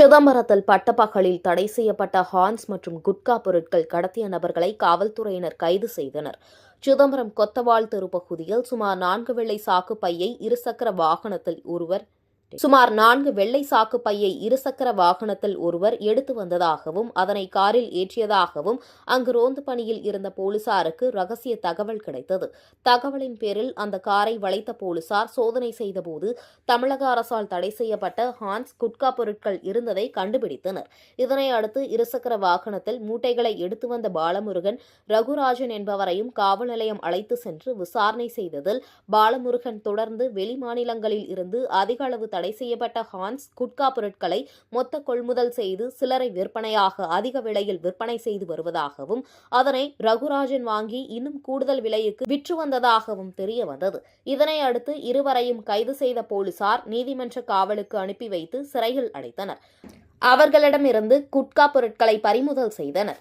சிதம்பரத்தில் பட்டப்பகலில் தடை செய்யப்பட்ட ஹான்ஸ் மற்றும் குட்கா பொருட்கள் கடத்திய நபர்களை காவல்துறையினர் கைது செய்தனர். சிதம்பரம் கொத்தவால் தெரு பகுதியில் சுமார் 4 வெள்ளை சாக்கு பையை இருசக்கர வாகனத்தில் ஒருவர் எடுத்து வந்ததாகவும் அதனை காரில் ஏற்றியதாகவும் அங்கு ரோந்து பணியில் இருந்த போலீசாருக்கு ரகசிய தகவல் கிடைத்தது. தகவலின் பேரில் அந்த காரை வளைத்த போலீசார் சோதனை செய்தபோது தமிழக அரசால் தடை செய்யப்பட்ட ஹான்ஸ் குட்கா பொருட்கள் இருந்ததை கண்டுபிடித்தனர். இதனை அடுத்து இருசக்கர வாகனத்தில் மூட்டைகளை எடுத்து வந்த பாலமுருகன், ரகுராஜன் என்பவரையும் காவல் நிலையம் அழைத்து சென்று விசாரணை செய்ததில் பாலமுருகன் தொடர்ந்து வெளி மாநிலங்களில் இருந்து அதிக அளவு தடை செய்யப்பட்ட ஹான்ஸ் குட்கா பொருட்களை மொத்த கொள்முதல் செய்து சில்லறை விற்பனையாக அதிக விலையில் விற்பனை செய்து வருவதாகவும் அதனை ரகுராஜன் வாங்கி இன்னும் கூடுதல் விலைக்கு விற்று வந்ததாகவும் தெரிய வந்தது. இதனை அடுத்து இருவரையும் கைது செய்த போலீசார் நீதிமன்ற காவலுக்கு அனுப்பி வைத்து சிறையில் அடைத்தனர். அவர்களிடமிருந்து குட்கா பொருட்களை பறிமுதல் செய்தனர்.